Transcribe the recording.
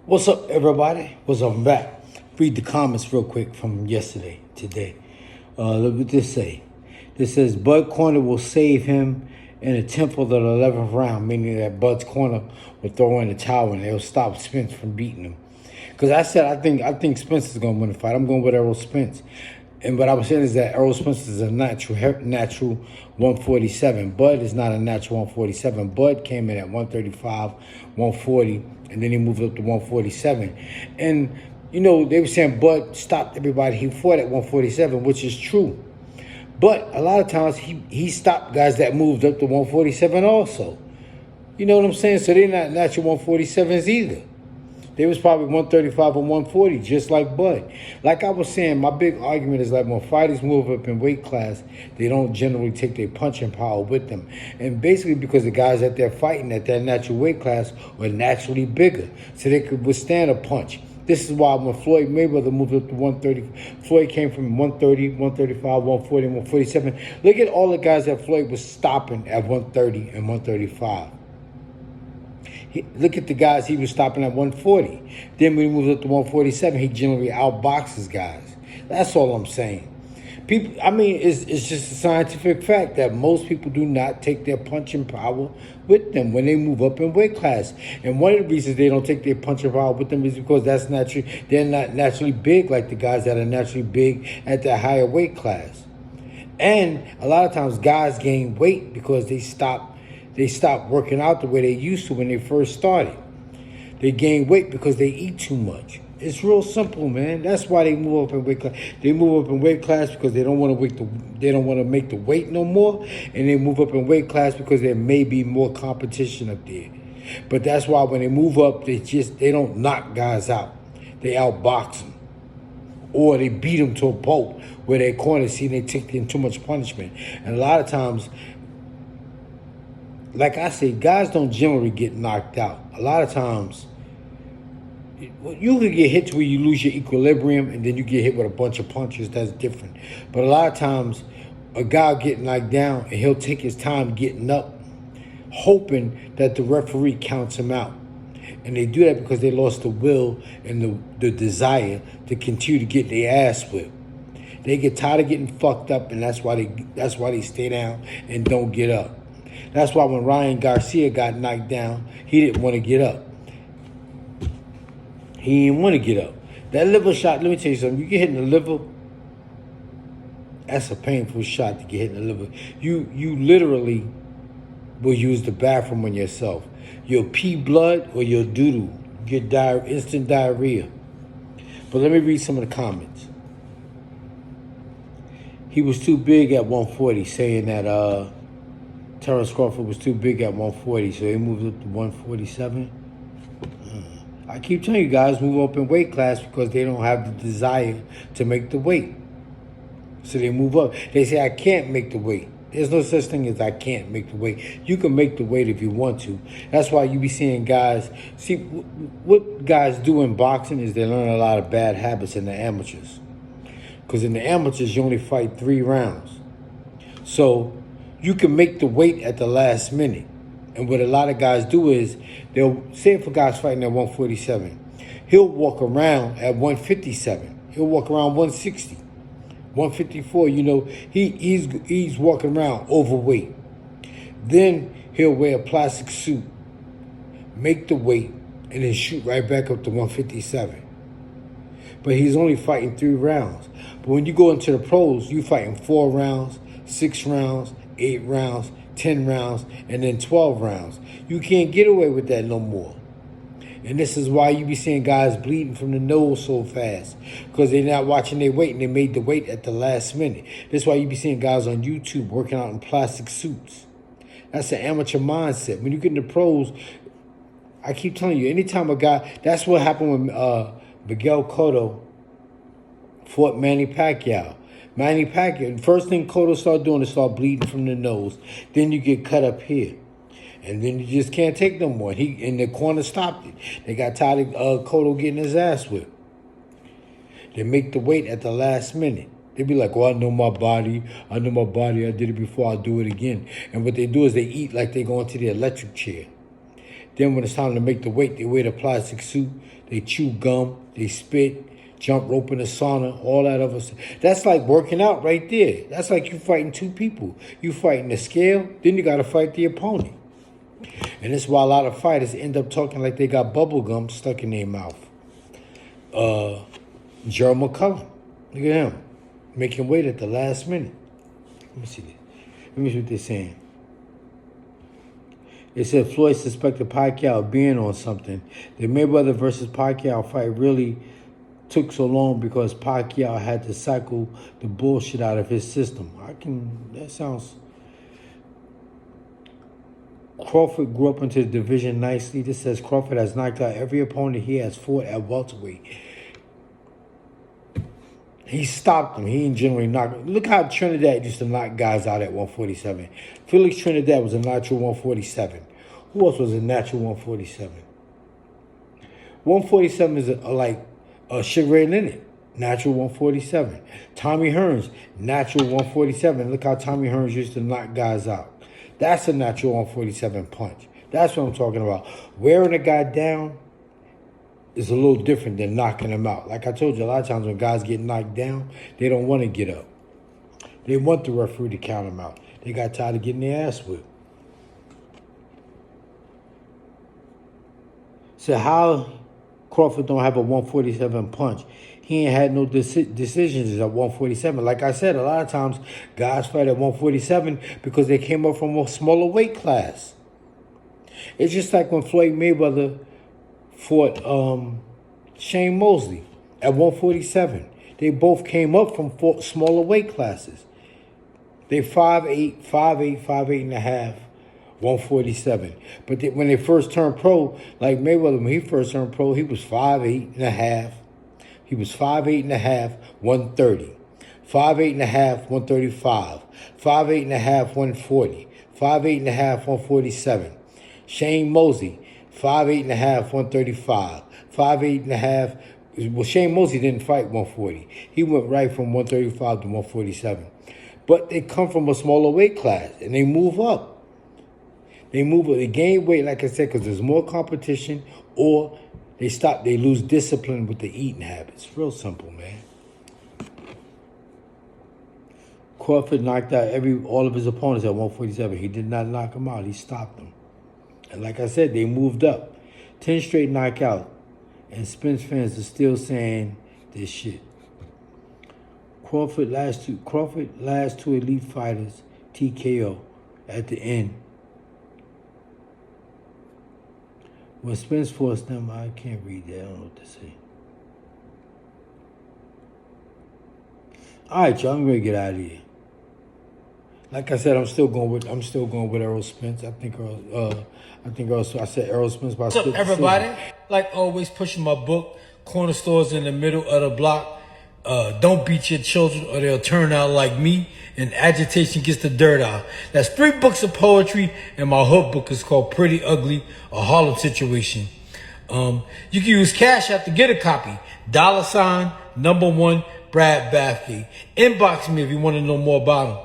What's up, everybody? What's up? I'm back. Read the comments real quick from yesterday, today. Look what this say. This says Bud Corner will save him in the 10th or the 11th round, meaning that Bud's Corner will throw in the towel and they'll stop Spence from beating him. Because I said I think Spence is going to win the fight. I'm going with Errol Spence. And what I was saying is that Errol Spence is a natural 147. Bud is not a natural 147. Bud came in at 135, 140, and then he moved up to 147. And, you know, they were saying Bud stopped everybody he fought at 147, which is true. But a lot of times he stopped guys that moved up to 147 also. You know what I'm saying? So they're not natural 147s either. They was probably 135 and 140, just like Bud. Like I was saying, my big argument is like when fighters move up in weight class, they don't generally take their punching power with them. And basically because the guys that they're fighting at that natural weight class were naturally bigger, so they could withstand a punch. This is why when Floyd Mayweather moved up to 130, Floyd came from 130, 135, 140, 147. Look at all the guys that Floyd was stopping at 130 and 135. Look at the guys he was stopping at 140. Then when he moves up to 147, he generally outboxes guys. That's all I'm saying. People, I mean, it's just a scientific fact that most people do not take their punching power with them when they move up in weight class. And one of the reasons they don't take their punching power with them is because they're not naturally big like the guys that are naturally big at that higher weight class. And a lot of times guys gain weight because they stop working out the way they used to when they first started. They gain weight because they eat too much. It's real simple, man. That's why they move up in weight class. They move up in weight class because they don't want to make the weight no more, and they move up in weight class because there may be more competition up there. But that's why when they move up, they don't knock guys out. They outbox them, or they beat them to a pulp where their corners see they take in too much punishment. And a lot of times, like I say, guys don't generally get knocked out. A lot of times, you can get hit to where you lose your equilibrium and then you get hit with a bunch of punches. That's different. But a lot of times, a guy will get knocked down and he'll take his time getting up, hoping that the referee counts him out. And they do that because they lost the will and the desire to continue to get their ass whipped. They get tired of getting fucked up, and that's why they stay down and don't get up. That's why when Ryan Garcia got knocked down, he didn't want to get up. He didn't want to get up. That liver shot, let me tell you something. You get hit in the liver, that's a painful shot to get hit in the liver. You literally will use the bathroom on yourself. You'll pee blood or you'll doo-doo. Get instant diarrhea. But let me read some of the comments. He was too big at 140, saying that Terrence Crawford was too big at 140, so he moved up to 147. I keep telling you guys, move up in weight class because they don't have the desire to make the weight. So they move up. They say, I can't make the weight. There's no such thing as I can't make the weight. You can make the weight if you want to. That's why you be seeing guys. See, what guys do in boxing is they learn a lot of bad habits in the amateurs. Because in the amateurs, you only fight 3 rounds. So you can make the weight at the last minute. And what a lot of guys do is, they'll say if a guy's fighting at 147, he'll walk around at 157. He'll walk around 160, 154. You know, he's walking around overweight. Then he'll wear a plastic suit, make the weight, and then shoot right back up to 157. But he's only fighting 3 rounds. But when you go into the pros, you fighting 4 rounds, 6 rounds, 8 rounds, 10 rounds, and then 12 rounds. You can't get away with that no more. And this is why you be seeing guys bleeding from the nose so fast, because they're not watching their weight and they made the weight at the last minute. That's why you be seeing guys on YouTube working out in plastic suits. That's an amateur mindset. When you get into pros, I keep telling you, anytime a guy, that's what happened when Miguel Cotto fought Manny Pacquiao. Manny Pacquiao, the first thing Cotto started doing is start bleeding from the nose. Then you get cut up here. And then you just can't take no more. He in the corner stopped it. They got tired of Cotto getting his ass whipped. They make the weight at the last minute. They be like, well, I know my body. I did it before, I'll do it again. And what they do is they eat like they go into the electric chair. Then when it's time to make the weight, they wear the plastic suit, they chew gum, they spit, jump rope in the sauna, all that other stuff. That's like working out right there. That's like you fighting two people. You fighting the scale, then you got to fight the opponent. And that's why a lot of fighters end up talking like they got bubble gum stuck in their mouth. Gerald McCullum, look at him, making weight at the last minute. Let me see this. Let me see what they're saying. They said Floyd suspected Pacquiao of being on something. The Mayweather versus Pacquiao fight really took so long because Pacquiao had to cycle the bullshit out of his system. That sounds... Crawford grew up into the division nicely. This says Crawford has knocked out every opponent he has fought at welterweight. He stopped them. He didn't generally knock them. Look how Trinidad used to knock guys out at 147. Felix Trinidad was a natural 147. Who else was a natural 147? 147 is like Sugar Ray Leonard, natural 147. Tommy Hearns, natural 147. Look how Tommy Hearns used to knock guys out. That's a natural 147 punch. That's what I'm talking about. Wearing a guy down is a little different than knocking him out. Like I told you, a lot of times when guys get knocked down, they don't want to get up. They want the referee to count them out. They got tired of getting their ass whipped. So how Crawford don't have a 147 punch? He ain't had no decisions at 147. Like I said, a lot of times guys fight at 147 because they came up from a smaller weight class. It's just like when Floyd Mayweather fought Shane Mosley at 147. They both came up from smaller weight classes. They 5'8", 5'8", 5'8 and a half, 147. But when they first turned pro, like Mayweather, when he first turned pro, he was 5'8 and a half. He was 5'8 and a half, 130. 5'8 and a half, 135. 5'8 and a half, 140. 5'8 and a half, 147. Shane Mosley, 5'8 and a half, 135. 5'8 and a half. Well, Shane Mosley didn't fight 140. He went right from 135 to 147. But they come from a smaller weight class, and they move up. They gain weight, like I said, because there's more competition, or they lose discipline with the eating habits. Real simple, man. Crawford knocked out all of his opponents at 147. He did not knock them out. He stopped them. And like I said, they moved up. 10 straight knockouts. And Spence fans are still saying this shit. Crawford last two elite fighters TKO at the end. When Spence forced them, I can't read that. I don't know what to say. All right, y'all. I'm gonna get out of here. Like I said, I'm still going with Errol Spence. I said Errol Spence. What's up, everybody? Like always, pushing my book. Corner stores in the middle of the block. Don't beat your children or they'll turn out like me. And Agitation Gets the Dirt Out. That's 3 books of poetry, and my hook book is called Pretty Ugly, a Harlem Situation. You can use Cash App to get a copy. $1 #1 Brad Bathgate. Inbox me if you want to know more about them.